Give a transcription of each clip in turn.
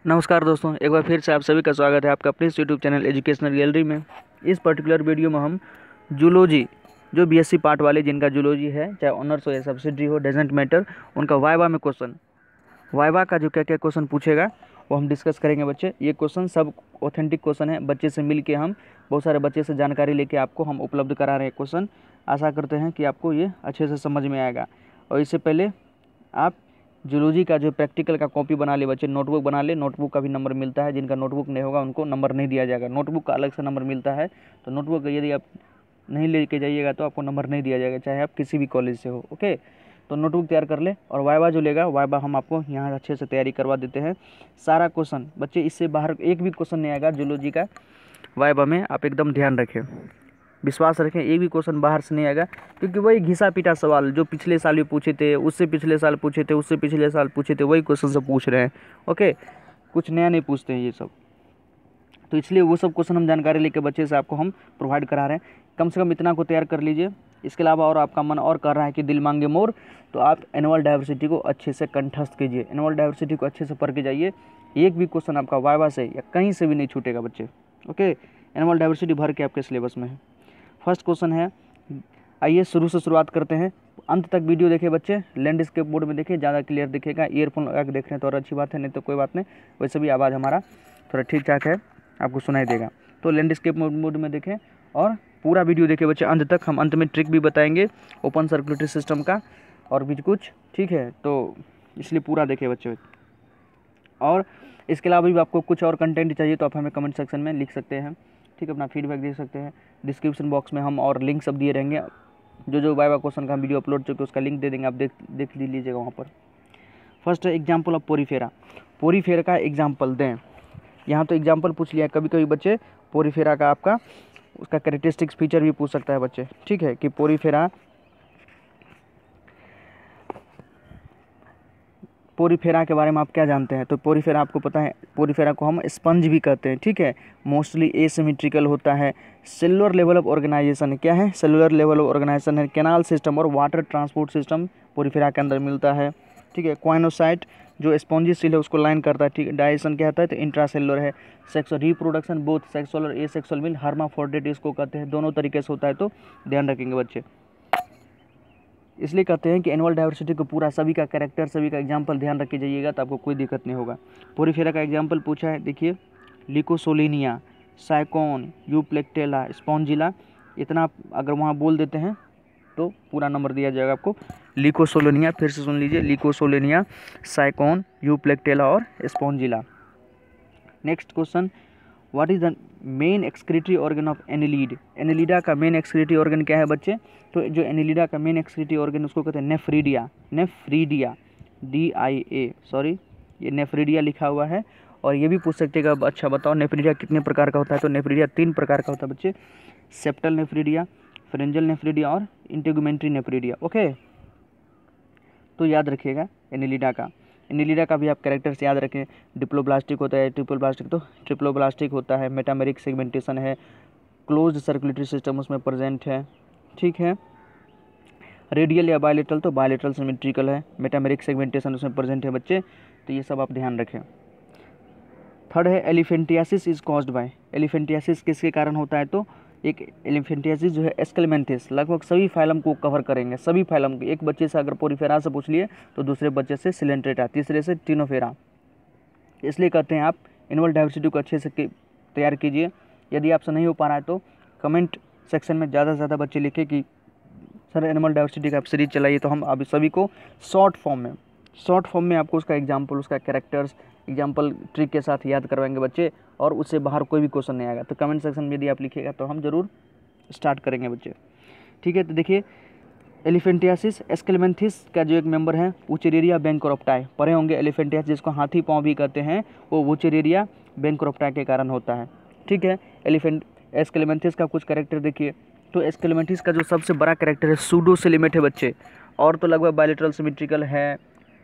नमस्कार दोस्तों, एक बार फिर से आप सभी का स्वागत है आपका अपने इस यूट्यूब चैनल एजुकेशनल गैलरी में। इस पर्टिकुलर वीडियो में हम जूलॉजी जो बीएससी पार्ट वाले जिनका जूलॉजी है, चाहे ऑनर्स हो या सब्सिडरी हो, डजेंट मैटर, उनका वाइवा में क्वेश्चन, वाइवा का जो क्या क्या क्वेश्चन पूछेगा वो हम डिस्कस करेंगे बच्चे। ये क्वेश्चन सब ऑथेंटिक क्वेश्चन है, बच्चे से मिल के हम बहुत सारे बच्चे से जानकारी लेके आपको हम उपलब्ध करा रहे हैं क्वेश्चन। आशा करते हैं कि आपको ये अच्छे से समझ में आएगा। और इससे पहले आप जूलॉजी का जो प्रैक्टिकल का कॉपी बना ले बच्चे, नोटबुक बना ले। नोटबुक का भी नंबर मिलता है, जिनका नोटबुक नहीं होगा उनको नंबर नहीं दिया जाएगा। नोटबुक का अलग से नंबर मिलता है, तो नोटबुक यदि आप नहीं लेके जाइएगा तो आपको नंबर नहीं दिया जाएगा, चाहे आप किसी भी कॉलेज से हो। ओके, तो नोटबुक तैयार कर ले। और वाइवा जो लेगा, वाइवा हम आपको यहाँ अच्छे से तैयारी करवा देते हैं। सारा क्वेश्चन बच्चे, इससे बाहर एक भी क्वेश्चन नहीं आएगा जूलॉजी का वाइवा में, आप एकदम ध्यान रखें, विश्वास रखें, एक भी क्वेश्चन बाहर से नहीं आएगा। क्योंकि वही घिसा पीटा सवाल जो पिछले साल भी पूछे थे, उससे पिछले साल पूछे थे, उससे पिछले साल पूछे थे, वही क्वेश्चन से पूछ रहे हैं। ओके, कुछ नया नहीं पूछते हैं ये सब, तो इसलिए वो सब क्वेश्चन हम जानकारी लेके बच्चे से आपको हम प्रोवाइड करा रहे हैं। कम से कम इतना को तैयार कर लीजिए। इसके अलावा और आपका मन और कर रहा है कि दिल मांगे मोर, तो आप एनुअल डाइवर्सिटी को अच्छे से कंठस्थ कीजिए, एनुअल डाइवर्सिटी को अच्छे से पढ़ के जाइए। एक भी क्वेश्चन आपका वाइवा से या कहीं से भी नहीं छूटेगा बच्चे। ओके, एनुअल डाइवर्सिटी भर के आपके सिलेबस में है। फर्स्ट क्वेश्चन है, आइए शुरू से शुरुआत करते हैं। अंत तक वीडियो देखें बच्चे, लैंडस्केप मोड में देखें, ज़्यादा क्लियर दिखेगा। ईयरफोन लगा के देख रहे हैं तो और अच्छी बात है, नहीं तो कोई बात नहीं, वैसे भी आवाज़ हमारा थोड़ा ठीक ठाक है, आपको सुनाई देगा। तो लैंडस्केप मोड में देखें और पूरा वीडियो देखें बच्चे अंत तक। हम अंत में ट्रिक भी बताएंगे ओपन सर्कुलेटरी सिस्टम का और भी कुछ, ठीक है, तो इसलिए पूरा देखें बच्चे। और इसके अलावा भी आपको कुछ और कंटेंट चाहिए तो आप हमें कमेंट सेक्शन में लिख सकते हैं, ठीक है, अपना फीडबैक दे सकते हैं। डिस्क्रिप्शन बॉक्स में हम और लिंक सब दिए रहेंगे, जो वाइवा क्वेश्चन का हम वीडियो अपलोड चुके उसका लिंक दे देंगे, आप देख लीजिएगा वहाँ पर। First example of Porifera, Porifera का एग्जाम्पल दें। यहाँ तो एग्जाम्पल पूछ लिया, कभी कभी बच्चे पोरीफेरा का आपका उसका कैरेक्टरिस्टिक्स फीचर भी पूछ सकता है बच्चे, ठीक है, कि पोरीफेरा के बारे में आप क्या जानते हैं। तो पोरीफेरा आपको पता है, पोरीफेरा को हम स्पंज भी कहते हैं, ठीक है, मोस्टली एसिमेट्रिकल होता है। सेलुलर लेवल ऑफ ऑर्गेनाइजेशन क्या है, सेलुलर लेवल ऑफ ऑर्गेनाइजेशन है, कैनाल सिस्टम और वाटर ट्रांसपोर्ट सिस्टम पोरीफेरा के अंदर मिलता है, ठीक है। क्वाइनोसाइट जो स्पॉन्जी सेल है उसको लाइन करता है, ठीक है। डाइजेशन क्या होता है, तो इंट्रासेलुलर है। सेक्स और रिप्रोडक्शन बोथ सेक्सुअल और एसेक्सुअल मीन हर्माफ्रोडिट इसको कहते हैं, दोनों तरीके से होता है, तो ध्यान रखेंगे बच्चे। इसलिए कहते हैं कि एनुअल डाइवर्सिटी को पूरा सभी का कैरेक्टर, सभी का एग्जाम्पल ध्यान रख के जाइएगा तो आपको कोई दिक्कत नहीं होगा। पोरीफेरा का एग्जाम्पल पूछा है, देखिए, लिकोसोलिनिया, साइकोन, यूप्लेक्टेला, स्पॉन्जिला, इतना अगर वहाँ बोल देते हैं तो पूरा नंबर दिया जाएगा आपको। लिकोसोलिनिया, फिर से सुन लीजिए, लिकोसोलिनिया, साइकोन, यूप्लेक्टेला और Spongilla. Next question, what is the main excretory organ of annelid, Annelida का मेन एक्सक्रीटरी ऑर्गन क्या है बच्चे। तो जो एनिलीडा का मेन एक्सक्रीटरी ऑर्गन उसको कहते हैं नेफ्रीडिया, नेफ्रीडिया, DIA, सॉरी, ये नेफ्रीडिया लिखा हुआ है। और ये भी पूछ सकते हैं कि अच्छा बताओ नेफ्रीडिया कितने प्रकार का होता है। तो नेफ्रीडिया 3 प्रकार का होता है बच्चे, सेप्टल नेफ्रीडिया, फ्रेंजल नेफ्रीडिया और इंटेगुमेंट्री नेफ्रीडिया। ओके, तो याद रखिएगा एनिलीडा का भी आप कैरेक्टर्स याद रखें। डिप्लोब्लास्टिक होता है, ट्रिप्लोब्लास्टिक, तो ट्रिप्लोब्लास्टिक होता है, मेटामेरिक सेगमेंटेशन है, क्लोज्ड सर्कुलेटरी सिस्टम उसमें प्रेजेंट है, ठीक है। रेडियल या बायलेटरल, तो बायलेटरल सिमेट्रिकल है, मेटामेरिक सेगमेंटेशन उसमें प्रेजेंट है बच्चे, तो ये सब आप ध्यान रखें। थर्ड है elephantiasis is caused by, elephantiasis किसके कारण होता है। तो एक एलिफेंटियासिस जो है एस्केलमेंथिस, लगभग सभी फाइलम को कवर करेंगे, सभी फाइलम को। एक बच्चे से अगर पोरीफेरा से पूछ लिए तो दूसरे बच्चे से सिलेंट्रेटा, तीसरे से टिनोफेरा। इसलिए कहते हैं आप एनुअल डाइवर्सिटी को अच्छे से तैयार कीजिए। यदि आपसे नहीं हो पा रहा है तो कमेंट सेक्शन में ज़्यादा से ज़्यादा बच्चे लिखे कि सर एनिमल डाइवर्सिटी का आप सीरीज चलाइए, तो हम अभी सभी को शॉर्ट फॉर्म में आपको उसका एग्जाम्पल, उसका कैरेक्टर्स, एग्जाम्पल ट्रिक के साथ याद करवाएंगे बच्चे, और उससे बाहर कोई भी क्वेश्चन नहीं आएगा। तो कमेंट सेक्शन में यदि आप लिखिएगा तो हम जरूर स्टार्ट करेंगे बच्चे, ठीक है। तो देखिए, एलिफेंटियासिस एस्केलमेंथिस का जो एक मेंबर है वुचेरेरिया बैंकरोप्टाई, पढ़े होंगे। एलिफेंटियासिस जिसको हाथी पाँव भी कहते हैं, वो वुचेरेरिया बैंकरोप्टाई के कारण होता है, ठीक है। एस्केलमेंथिस का कुछ कैरेक्टर देखिए, तो एस्केलमेंथिस का जो सबसे बड़ा कैरेक्टर है सूडो सिलिमेट है बच्चे, और तो लगभग बायलेटरल सिमेट्रिकल है,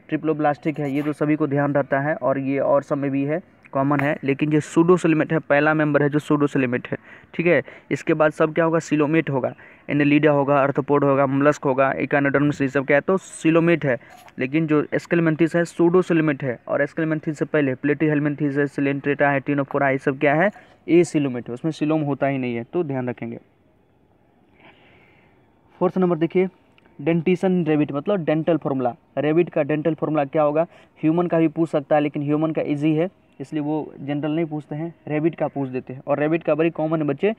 ट्रिप्लोब्लास्टिक है, ये तो सभी को ध्यान रहता है, और ये और सब में भी है, कॉमन है, लेकिन जो सूडोसिलेमेट है पहला मेंबर है जो सूडोसिलेमेट है, ठीक है। इसके बाद सब क्या होगा, सिलोमेट होगा, एनेलिडा होगा, आर्थ्रोपोड होगा, मोलस्क होगा, इकानोडर्म्स, ये सब क्या है तो सिलोमेट है। लेकिन जो एस्केलमेंथिस है सूडोसिलेमेट है, और एस्केलमेंथिस से पहले प्लेटीहेलमिन्थिस है, सिलेंट्रेटा है, टिनोफोरा, ये सब क्या है, ए सिलोमेट है, उसमें सिलोम होता ही नहीं है, तो ध्यान रखेंगे। 4th नंबर देखिए, डेंटिसन रेबिट मतलब डेंटल फॉर्मूला। रेबिट का डेंटल फॉर्मूला क्या होगा, ह्यूमन का भी पूछ सकता है, लेकिन ह्यूमन का इजी है इसलिए वो जनरल नहीं पूछते हैं, रेबिट का पूछ देते हैं। और रेबिट का बड़ी कॉमन है बच्चे,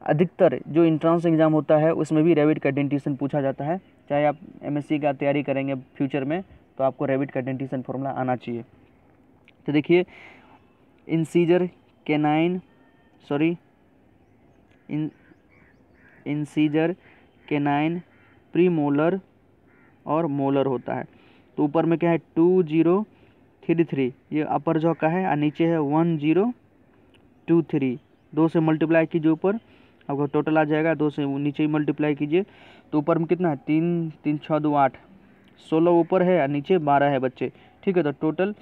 अधिकतर जो इंट्रांस एग्जाम होता है उसमें भी रेबिट का डेंटिसन पूछा जाता है। चाहे आप एमएससी का तैयारी करेंगे फ्यूचर में तो आपको रेबिट का डेंटिसन फॉर्मूला आना चाहिए। तो देखिए, इंसीजर कैनाइन प्रीमोलर और मोलर होता है। तो ऊपर में क्या है 2033, ये अपर जॉ का है, और नीचे है 1023, 2 से मल्टीप्लाई कीजिए ऊपर, आपको टोटल आ जाएगा, 2 से नीचे ही मल्टीप्लाई कीजिए, तो ऊपर में कितना है 3 3 6 2 8, 16 ऊपर है और नीचे 12 है बच्चे, ठीक है। तो टोटल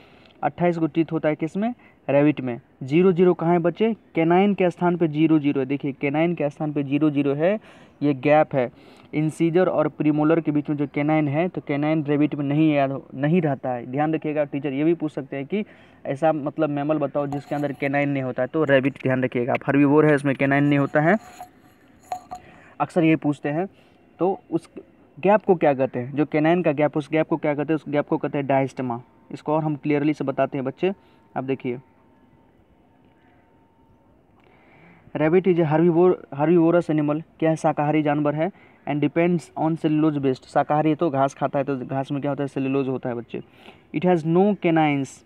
28 को टीथ होता है किसमें, रेबिट में। 0 कहाँ है बच्चे, कैनाइन के स्थान पे 0 है, देखिए कैनाइन के स्थान पे 0 है, ये गैप है। इंसीजर और प्रीमोलर के बीच में जो कैनाइन है, तो कैनाइन रेबिट में नहीं रहता है, ध्यान रखिएगा। टीचर ये भी पूछ सकते हैं कि ऐसा मतलब मैमल बताओ जिसके अंदर कैनाइन नहीं होता है, तो रेबिट ध्यान रखिएगा। हर्बीवोर है, इसमें कैनाइन नहीं होता है, अक्सर ये पूछते हैं। तो उस गैप को क्या कहते हैं, जो कैनाइन का गैप, उस गैप को क्या कहते हैं, उस गैप को कहते हैं डायस्टमा। इसको और हम क्लियरली से बताते हैं बच्चे, अब देखिए, rabbit is a herbivorous animal, क्या है, शाकाहारी जानवर है, and depends on cellulose based, शाकाहारी है तो घास खाता है, तो घास में क्या होता है, सेलुलोज होता है बच्चे। It has no canines,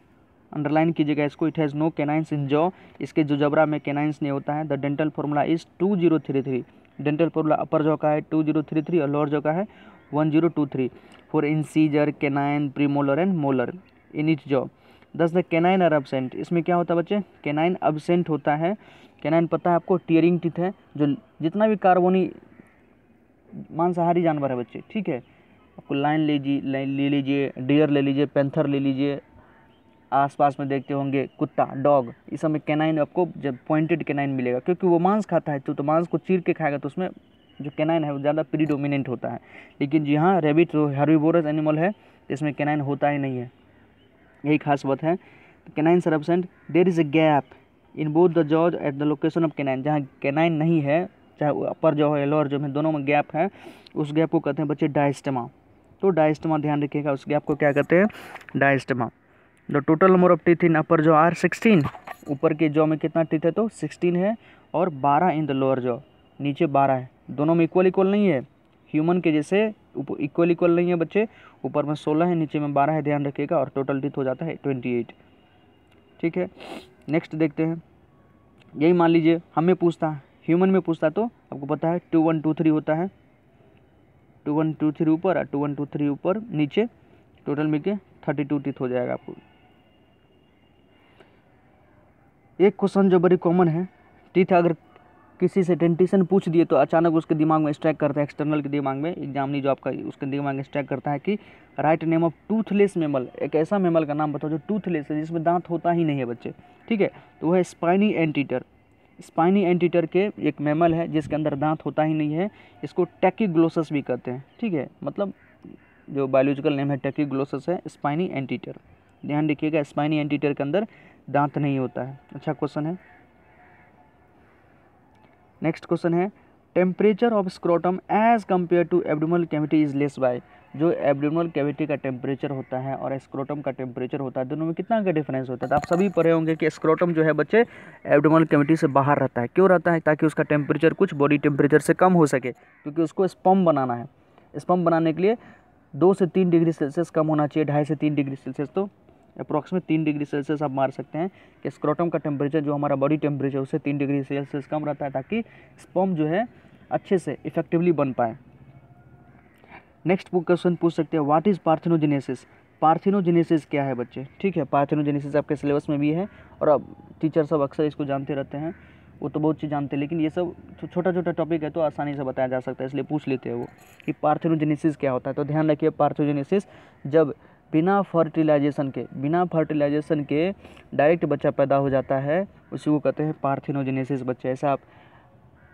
underline कीजिएगा इसको, it has no canines in jaw, इसके जो जबड़ा में कैनाइंस नहीं होता है। The dental formula is 2033, dental formula upper jaw का है 2033 और लोअर जॉ का है 1023 for incisor, canine, premolar and molar in each jaw. Thus the canine are absent, इसमें क्या होता है बच्चे, कैनाइन एब्सेंट होता है। कैनाइन पता है आपको, टीयरिंग टीथ है, जो जितना भी कार्बोनी मांसाहारी जानवर है बच्चे, ठीक है, आपको लाइन ले लीजिए, डियर ले लीजिए, पैंथर ले लीजिए, आसपास में देखते होंगे कुत्ता, डॉग, इस सब में कैनाइन आपको जब पॉइंटेड कैनाइन मिलेगा, क्योंकि वो मांस खाता है, तो मांस को चीर के खाएगा, तो उसमें जो कैनाइन है वो ज़्यादा प्रीडोमिनेंट होता है। लेकिन जी हाँ, रेबिट जो हर्बीवोरस एनिमल है, इसमें कैनाइन होता ही नहीं है, यही खास बात है। Canine are absent, there is a gap in both the jaws at the location of canine, जहाँ कैनाइन नहीं है, चाहे अपर जॉ है लोअर जॉ में, दोनों में गैप है, उस गैप को कहते हैं बच्चे डायस्टमा। तो डायस्टमा ध्यान रखिएगा, उस गैप को क्या कहते हैं, diastema. The total number of teeth in upper jaw are 16, ऊपर के जॉ में कितना टीथ है तो 16 है, और 12 इन द लोअर जॉ, नीचे 12 है, दोनों में इक्वल नहीं है, ह्यूमन के जैसे इक्वल नहीं है बच्चे, ऊपर में 16 है, नीचे में 12 है, ध्यान रखिएगा, और टोटल टीथ हो जाता है 28, ठीक है। नेक्स्ट देखते हैं, यही मान लीजिए हमें पूछता है, ह्यूमन में पूछता तो आपको पता है 2 1 2 3 होता है, 2 1 2 3 ऊपर और 2 1 2 3 ऊपर नीचे, टोटल मिलके 32 टीथ हो जाएगा आपको। एक क्वेश्चन जो बड़ी कॉमन है, टीथ अगर किसी से डेंटिशन पूछ दिए तो अचानक उसके दिमाग में स्ट्राइक करता है, एक्सटर्नल के दिमाग में, एग्जामिनी जो आपका उसके दिमाग में स्ट्राइक करता है कि write name of Toothless mammal, एक ऐसा मेमल का नाम बताओ जो टूथलेस है, जिसमें दांत होता ही नहीं है बच्चे, ठीक है। तो वह है स्पाइनी एंटीटर। स्पाइनी एंटीटर के एक मेमल है जिसके अंदर दांत होता ही नहीं है, इसको टैकीग्लोसस भी कहते हैं, ठीक है, मतलब जो बायोलॉजिकल नेम है टैकीग्लोसस है, स्पाइनी एंटीटर, ध्यान रखिएगा, स्पाइनी एंटीटर के अंदर दांत नहीं होता है। अच्छा क्वेश्चन है, नेक्स्ट क्वेश्चन है, temperature of scrotum as compare to abdominal cavity is less by, जो एब्डोमिनल कैविटी का टेम्परेचर होता है और स्क्रोटम का टेम्परेचर होता है, दोनों में कितना का डिफरेंस होता है। तो आप सभी पढ़े होंगे कि स्क्रोटम जो है बच्चे एब्डोमिनल कैविटी से बाहर रहता है, क्यों रहता है, ताकि उसका टेम्परेचर कुछ बॉडी टेम्परेचर से कम हो सके, क्योंकि उसको स्पर्म बनाना है, स्पर्म बनाने के लिए 2 से 3 डिग्री सेल्सियस कम होना चाहिए, 2.5 से 3 डिग्री सेल्सियस, तो अप्रॉक्सीमेट 3 डिग्री सेल्सियस आप मार सकते हैं कि स्क्रोटम का टेम्परेचर जो हमारा बॉडी टेम्परेचर उससे 3 डिग्री सेल्सियस कम रहता है, ताकि स्पर्म जो है अच्छे से इफेक्टिवली बन पाए। नेक्स्ट क्वेश्चन पूछ सकते हैं, व्हाट इज पार्थेनोजेनेसिस, पार्थेनोजेनेसिस क्या है बच्चे, ठीक है। पार्थेनोजेनेसिस आपके सिलेबस में भी है, और अब टीचर सब अक्सर इसको जानते रहते हैं, वो तो बहुत चीज़ जानते हैं, लेकिन ये सब छोटा छोटा टॉपिक है तो आसानी से बताया जा सकता है, इसलिए पूछ लेते हैं वो कि पार्थेनोजेनेसिस क्या होता है। तो ध्यान रखिए, पार्थेनोजेनेसिस जब बिना फर्टिलाइजेशन के डायरेक्ट बच्चा पैदा हो जाता है, उसी को कहते हैं पार्थिनोजेनेसिस बच्चे। ऐसा आप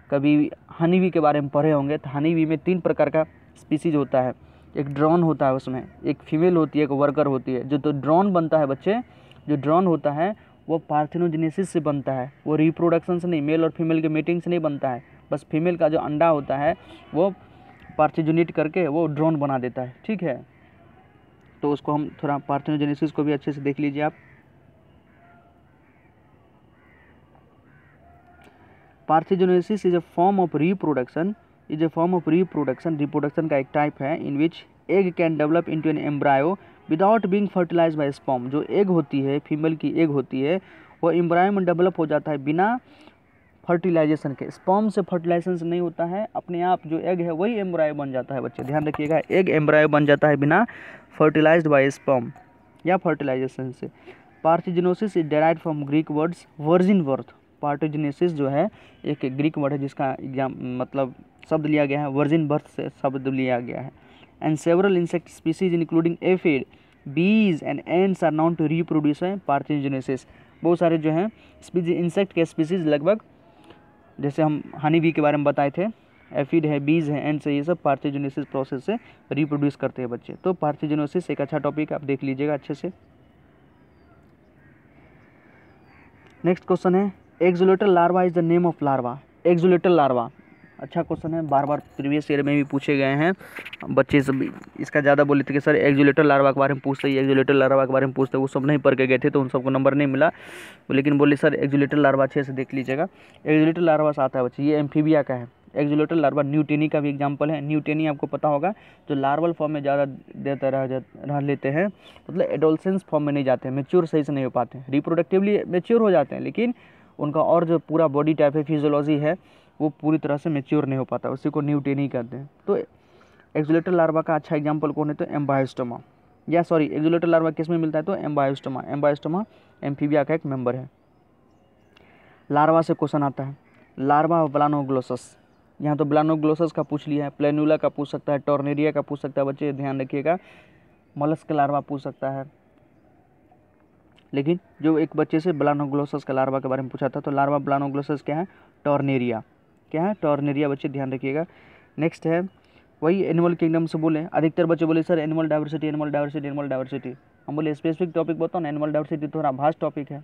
कभी हनी बी के बारे में पढ़े होंगे, तो हनी बी में 3 प्रकार का स्पीसीज होता है। एक ड्रोन होता है, उसमें एक फीमेल होती है, एक वर्कर होती है। जो तो ड्रोन बनता है बच्चे, जो ड्रोन होता है वो पार्थिनोजेनेसिस से बनता है, वो रिप्रोडक्शन से नहीं, मेल और फीमेल के मीटिंग से नहीं बनता है। बस फीमेल का जो अंडा होता है वो पार्थिनोजेनेट करके वो ड्रोन बना देता है, ठीक है। तो उसको हम थोड़ा पार्थिनोजेनेसिस को भी अच्छे से देख लीजिए आप। Parthenogenesis is a form of reproduction, reproduction का एक टाइप है in which egg can develop into an embryo without being fertilized by sperm. जो एग होती है, फीमेल की एग होती है, वो एम्ब्रायो में डेवलप हो जाता है बिना फर्टिलाइजेशन के। स्पर्म से फर्टिलाइजेशन से नहीं होता है, अपने आप जो एग है वही एम्ब्रायो बन जाता है बच्चे, ध्यान रखिएगा। एग एम्ब्रायो बन जाता है बिना फर्टिलाइज्ड बाय स्पर्म या फर्टिलाइजेशन से। Parthenogenesis is derived from Greek words virgin birth. Parthenogenesis जो है एक ग्रीक वर्ड है जिसका मतलब शब्द लिया गया है, वर्जिन बर्थ से शब्द लिया गया है। And several insect species including aphid, bees and ants are known to reproduce parthenogenesis. बहुत सारे जो हैं स्पीसीज, इंसेक्ट के स्पीसीज लगभग, जैसे हम हनी बी के बारे में बताए थे, एफिड है, बीज है, एंड्स है, ये सब पार्थिनोजेनेसिस प्रोसेस से रिप्रोड्यूस करते हैं बच्चे। तो पार्थिनोजेनेसिस एक अच्छा टॉपिक आप देख लीजिएगा अच्छे से। नेक्स्ट क्वेश्चन है axolotl larva is the name of larva. Axolotl larva अच्छा क्वेश्चन है, बार बार प्रीवियस ईयर में भी पूछे गए हैं बच्चे सब। इसका ज़्यादा बोले थे कि सर एक्सोलेटल लार्वा के बारे में पूछते ही, एक्सोलेटल लार्वा के बारे में पूछते, वो सब नहीं पढ़ के गए थे तो उन सबको नंबर नहीं मिला। लेकिन बोले सर एक्सोलेटल लार्वा अच्छे से देख लीजिएगा। एक्सोलेटल लार्वा से आता है बच्चे, ये एम्फीबिया का है। एक्सोलेटल लार्वा न्यूटेनी का भी एग्जाम्पल है। न्यूटेनी आपको पता होगा, जो लार्वल फॉर्म में ज़्यादा देर रह लेते हैं, मतलब एडोलसेंस फॉर्म में नहीं जाते हैं, मेच्योर सही से नहीं हो पाते हैं। रिप्रोडक्टिवली मेच्योर हो जाते हैं, लेकिन उनका और जो पूरा बॉडी टाइप है, फिजियोलॉजी है, वो पूरी तरह से मेच्योर नहीं हो पाता, उसी को न्यूटेनी कहते हैं। तो एक्सोलेटल लार्वा का अच्छा एग्जाम्पल कौन है, तो एम्बायोस्टोमा, या सॉरी एक्सोलेटल लार्वा किस में मिलता है, तो एम्बायोस्टोमा। एम्बायोस्टोमा एम्फीबिया का एक मेंबर है। लार्वा से क्वेश्चन आता है, लार्वा ऑफ ब्लानोग्लोसस। यहाँ तो ब्लानोग्लोसस का पूछ लिया है, प्लेनुला का पूछ सकता है, टॉर्नेरिया का पूछ सकता है बच्चे, ध्यान रखिएगा। मलस्क लार्वा पूछ सकता है, लेकिन जो एक बच्चे से ब्लानोग्लोसस का लार्वा के बारे में पूछा था, तो लार्वा ब्लानोग्लोसस क्या है, टॉर्नेरिया। क्या है, टॉर्नेरिया बच्चे, ध्यान रखिएगा। नेक्स्ट है वही एनिमल किंगडम से बोले, अधिकतर बच्चे बोले sir animal diversity, animal diversity, animal diversity. हम बोले स्पेसिफिक टॉपिक बताओ ना, एनिमल डाइवर्सिटी थोड़ा भास्ट टॉपिक है,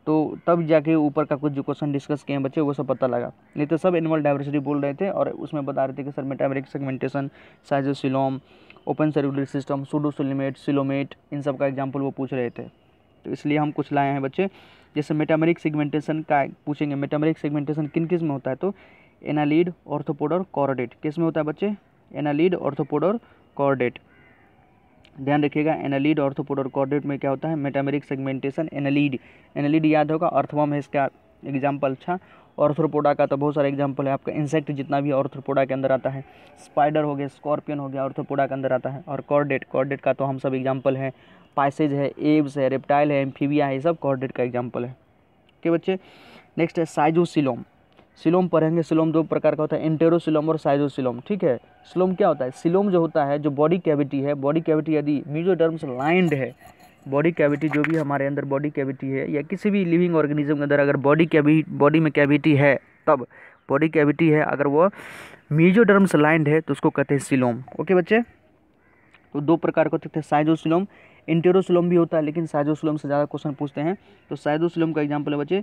तो तब जाके ऊपर का कुछ जो क्वेश्चन डिस्कस किए हैं बच्चे वो सब पता लगा। नहीं तो सब एनिमल डाइवर्सिटी बोल रहे थे और उसमें बता रहे थे कि sir metameric segmentation, schizocoelom, open circulatory system, pseudocoelomate, coelomate, इन सब का एग्जाम्पल वो पूछ रहे थे। तो इसलिए हम कुछ लाए हैं बच्चे, जैसे मेटामेरिक सेगमेंटेशन का पूछेंगे। मेटामेरिक सेगमेंटेशन किन किस में होता है, तो एनालिड, ऑर्थोपोड और कॉर्डेट। किस में होता है बच्चे, एनालिड, ऑर्थोपोड और कॉर्डेट। ध्यान रखिएगा, एनालिड, ऑर्थोपोड और कॉर्डेट में क्या होता है, मेटामेरिक सेगमेंटेशन। एनालिड, एनालिड याद होगा, अर्थवर्म है इसका एग्जाम्पल। अच्छा, ऑर्थ्रोपोडा का तो बहुत सारे एग्जाम्पल है आपका, इंसेक्ट जितना भी ऑर्थ्रोपोडा के अंदर आता है, स्पाइडर हो गया, स्कॉर्पियन हो गया, ऑर्थ्रोपोडा के अंदर आता है। और कॉर्डेट, कॉर्डेट का तो हम सब एग्जाम्पल है, पाइसेज है, एब्स है, रेप्टाइल है, एम्फीबिया है, ये सब कॉर्डेट का एग्जाम्पल है। ओके बच्चे, नेक्स्ट है साइजोसिलोम। सिलोम पढ़ेंगे, सिलोम 2 प्रकार का होता है, एंटेरोसिलोम और साइजोसिलोम। ठीक है, सिलोम क्या होता है, सिलोम जो होता है, जो बॉडी कैविटी है, बॉडी कैविटी यदि मेसोडर्म से लाइंड है, बॉडी कैविटी जो भी हमारे अंदर बॉडी कैविटी है या किसी भी लिविंग ऑर्गेनिज्म के अंदर अगर बॉडी में कैविटी है, तब बॉडी कैविटी है अगर वो मेसोडर्म से लाइंड है तो उसको कहते हैं सिलोम। ओके बच्चे, तो 2 प्रकार के होते हैं, साइजोसिलोम, एंटेरोसिलोम भी होता है, लेकिन साइजोसिलोम से ज़्यादा क्वेश्चन पूछते हैं। तो साइजोसिलोम का एग्जाम्पल है बच्चे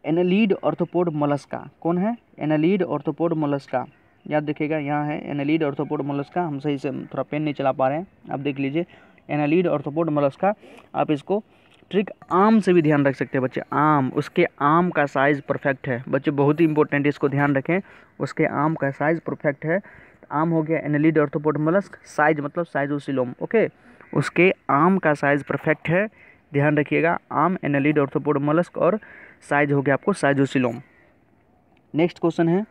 एनालिड, ऑर्थोपोड, मोलस्का। कौन है, एनालिड, ऑर्थोपोड, मोलस्का। याद देखिएगा, यहाँ है एनालिड, ऑर्थोपोड, मोलस्का। हम सही से थोड़ा पेन नहीं चला पा रहे हैं, आप देख लीजिए, एनालिड, ऑर्थोपोड, मोलस्का। आप इसको ट्रिक आम से भी ध्यान रख सकते हैं बच्चे, आम, उसके आम का साइज़ परफेक्ट है बच्चे, बहुत ही इंपॉर्टेंट, इसको ध्यान रखें, उसके आम का साइज़ परफेक्ट है। आम हो गया एनालिड, ऑर्थोपोड, मोलस्क, साइज मतलब साइजोसिलोम। ओके, उसके आम का साइज़ परफेक्ट है, ध्यान रखिएगा, आम, एनालिड, ऑर्थोपोड, मोलस्क, और साइज हो गया आपको साइजोसिलोम। नेक्स्ट क्वेश्चन है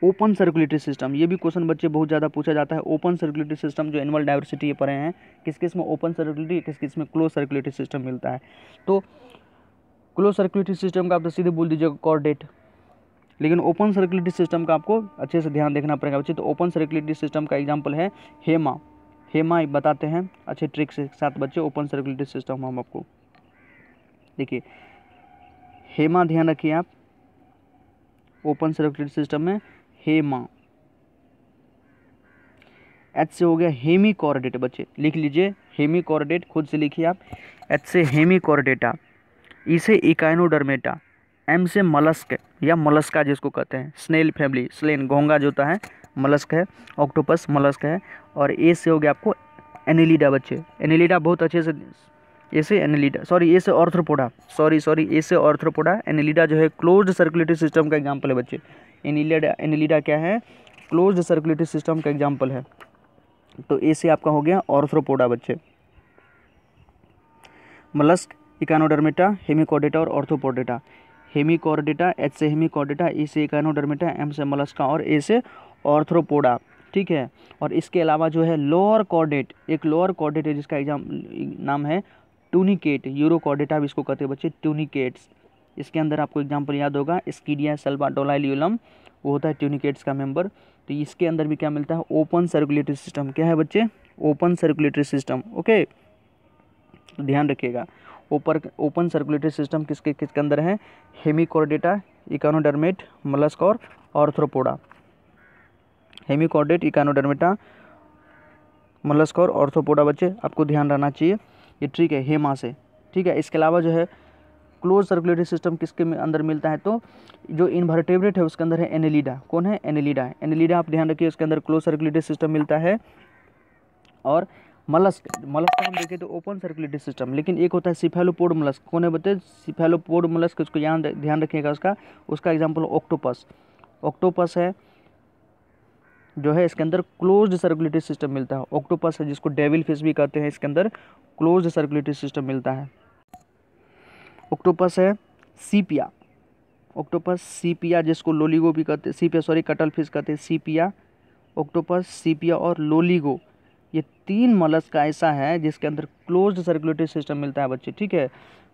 ओपन सर्कुलेटरी सिस्टम। ये भी क्वेश्चन बच्चे बहुत ज़्यादा पूछा जाता है। ओपन सर्कुलेटरी सिस्टम जो एनिमल डाइवर्सिटी ये पढ़े हैं, किस किस में ओपन सर्कुलेटरी, किस किस में क्लोज सर्कुलेटरी सिस्टम मिलता है। तो क्लोज सर्कुलेटरी सिस्टम का आप तो सीधे बोल दीजिएगा कॉर्डेट, लेकिन ओपन सर्कुलेटरी सिस्टम का आपको अच्छे से ध्यान देखना पड़ेगा बच्चे। तो ओपन सर्कुलेटरी सिस्टम का एग्जाम्पल है हेमा। हेमा बताते हैं अच्छे ट्रिक के साथ बच्चे। ओपन सर्कुलेटरी सिस्टम हम आपको देखिए, हेमा ध्यान रखिए आप, ओपन सर्कुलेटरी सिस्टम में हेमा, एच से हो गया हेमिकॉर्डेट बच्चे, लिख लीजिए हेमिकॉर्डेट, खुद से लिखिए आप। एच से हेमिकॉर्डेटा, ई से इकाइनोडर्मेटा, एम से मलस्क या मलस्का जिसको कहते हैं, स्नेल फैमिली, स्लेन घोंगा जो होता है मलस्क है, ऑक्टोपस मलस्क है। और ए से हो गया आपको एनेलिडा बच्चे, एनेलिडा बहुत अच्छे से, ए से एनेलिडा, सॉरी ए से ऑर्थ्रोपोडा, सॉरी ए से ऑर्थ्रोपोडा। एनेलिडा जो है क्लोज्ड सर्कुलेटरी सिस्टम का एग्जाम्पल है बच्चे। एनेलिडा क्या है, क्लोज्ड सर्कुलेटरी सिस्टम का एग्जाम्पल है। तो ए से आपका हो गया ऑर्थ्रोपोडा बच्चे। मलस्क, इकानोडर्मेटा, हेमिकॉर्डेटा और ऑर्थ्रोपोडेटा। हेमिकॉर्डेटा, एच से हेमिकॉर्डेटा, ई से इकानोडर्मेटा, एम से मलस्का और ए से ऑर्थ्रोपोडा, ठीक है। और इसके अलावा जो है लोअर कॉर्डेट, एक लोअर कॉर्डेट है जिसका नाम है टूनिकेट, यूरोकॉर्डेटा भी इसको कहते हैं बच्चे, टूनिकेट्स। इसके अंदर आपको एग्जाम्पल याद होगा स्कीडिया सल्वा डोलाइलियोलम, वो होता है ट्यूनिकेट्स का मेंबर। तो इसके अंदर भी क्या मिलता है, ओपन सर्कुलेटरी सिस्टम। क्या है बच्चे, ओपन सर्कुलेटरी सिस्टम, ओके, ध्यान रखिएगा। ओपन सर्कुलेटरी सिस्टम किसके अंदर है, हेमिकॉर्डेटा, इकानोडर्मेट, मलस्क और ऑर्थ्रोपोडा। हेमिकॉर्डेट, इकानोडर्मेटा, मलस्क और ऑर्थ्रोपोडा बच्चे आपको ध्यान रहना चाहिए, ये ट्रिक है हेमा से, ठीक है। इसके अलावा जो है क्लोज सर्कुलेटरी सिस्टम किसके अंदर मिलता है, तो जो इन्वर्टेब्रेट है उसके अंदर है एनेलिडा। कौन है, एनेलिडा। एनेलिडा आप ध्यान रखिए, उसके अंदर क्लोज सर्कुलेटरी सिस्टम मिलता है। और मलस्क का हम देखें तो ओपन सर्कुलेटरी सिस्टम, लेकिन एक होता है सिफेलोपोड मलस्क। कौन है बताए, सिफेलोपोड मलस्क, उसको ध्यान रखिएगा। उसका एग्जाम्पल ऑक्टोपस, ऑक्टोपस है जो है, इसके अंदर क्लोज्ड सर्कुलेटरी सिस्टम मिलता है। ऑक्टोपस है जिसको डेविल फिश भी कहते हैं, इसके अंदर क्लोज्ड सर्कुलेटरी सिस्टम मिलता है। ऑक्टोपस है सीपिया, ऑक्टोपस सीपिया जिसको लोलीगो भी कहते हैं, सीपिया सॉरी कटल फिश कहते हैं, सीपिया, ऑक्टोपस, सीपिया और लोलीगो, ये तीन मलस्क का ऐसा है जिसके अंदर क्लोज्ड सर्कुलेटरी सिस्टम मिलता है बच्चे, ठीक है।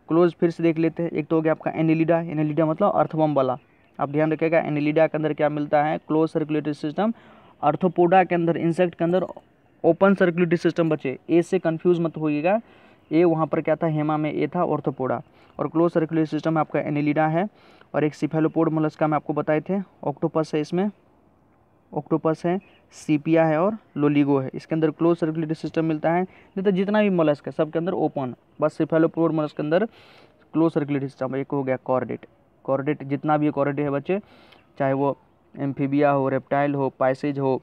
क्लोज फिर से देख लेते हैं। एक तो हो गया आपका एनेलिडा, एनेलिडा मतलब अर्थवर्म वाला, आप ध्यान रखिएगा। एनेलिडा के अंदर क्या मिलता है, क्लोज सर्कुलेटरी सिस्टम। आर्थ्रोपोडा के अंदर, इंसेक्ट के अंदर ओपन सर्कुलेटरी सिस्टम बच्चे, ए से कंफ्यूज मत होइएगा, ए वहाँ पर क्या था, हेमा में ए था ऑर्थ्रोपोडा। और क्लोज सर्कुलेटरी सिस्टम आपका एनेलिडा है। और एक सिफेलोपोड मलस्का में आपको बताए थे, ऑक्टोपस है, इसमें ऑक्टोपस है, सीपिया है और लोलीगो है, इसके अंदर क्लोज सर्कुलेटरी सिस्टम मिलता है। नहीं तो जितना भी मलस्क है सबके अंदर ओपन, बस सिफेलोपोड मलस्क के अंदर क्लोज सर्कुलेटरी सिस्टम। एक हो गया कॉर्डेट, कॉर्डेट जितना भी कॉर्डेट है बच्चे, चाहे वो एम्फीबिया हो, रेप्टाइल हो, पाइसेज हो,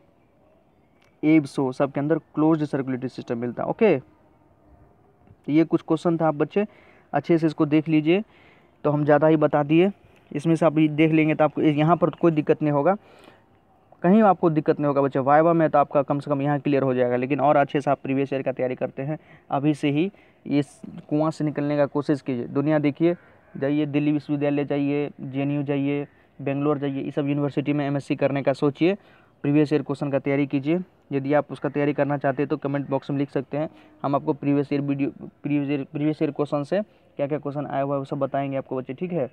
एब्स हो, सबके अंदर क्लोज्ड सर्कुलेटरी सिस्टम मिलता है, ओके। तो ये कुछ क्वेश्चन था आप बच्चे अच्छे से इसको देख लीजिए। तो हम ज़्यादा ही बता दिए, इसमें से आप देख लेंगे तो आपको यहाँ पर कोई दिक्कत नहीं होगा, कहीं आपको दिक्कत नहीं होगा बच्चे। वाइवा में तो आपका कम से कम यहाँ क्लियर हो जाएगा। लेकिन और अच्छे से आप प्रीवियस ईयर का तैयारी करते हैं अभी से ही, इस कुआं से निकलने का कोशिश कीजिए। दुनिया देखिए, जाइए दिल्ली विश्वविद्यालय जाइए, JNU जाइए, बेंगलोर जाइए, इस सब यूनिवर्सिटी में MSc करने का सोचिए। प्रीवियस ईयर क्वेश्चन का तैयारी कीजिए। यदि आप उसका तैयारी करना चाहते हैं तो कमेंट बॉक्स में लिख सकते हैं, हम आपको प्रीवियस ईयर क्वेश्चन से क्या क्या क्वेश्चन आया हुआ है वो सब बताएंगे आपको बच्चे, ठीक है।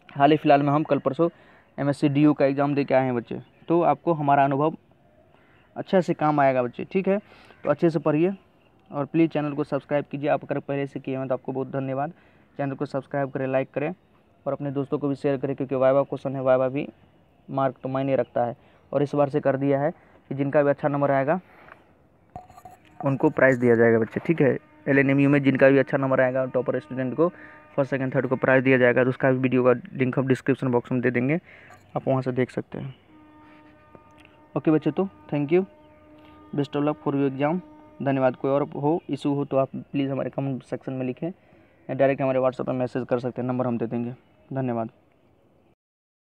हाल ही फिलहाल में हम कल परसों MSc DU का एग्ज़ाम दे के आए हैं बच्चे, तो आपको हमारा अनुभव अच्छा से काम आएगा बच्चे, ठीक है। तो अच्छे से पढ़िए और प्लीज़ चैनल को सब्सक्राइब कीजिए। आप अगर पहले से किए हैं तो आपको बहुत धन्यवाद। चैनल को सब्सक्राइब करें, लाइक करें और अपने दोस्तों को भी शेयर करें, क्योंकि वाइवा क्वेश्चन है, वाइवा भी मार्क तो मायने रखता है। और इस बार से कर दिया है कि जिनका भी अच्छा नंबर आएगा उनको प्राइज़ दिया जाएगा बच्चे, ठीक है। LNMU में जिनका भी अच्छा नंबर आएगा टॉपर स्टूडेंट को फर्स्ट सेकंड थर्ड को प्राइज़ दिया जाएगा। तो उसका भी वीडियो का लिंक हम डिस्क्रिप्शन बॉक्स में दे देंगे, आप वहाँ से देख सकते हैं। ओके बच्चे, तो thank you, best of luck for your exam. धन्यवाद। कोई और हो इशू हो तो आप प्लीज़ हमारे कमेंट सेक्शन में लिखें या डायरेक्ट हमारे व्हाट्सएप पर मैसेज कर सकते हैं, नंबर हम दे देंगे। धन्यवाद।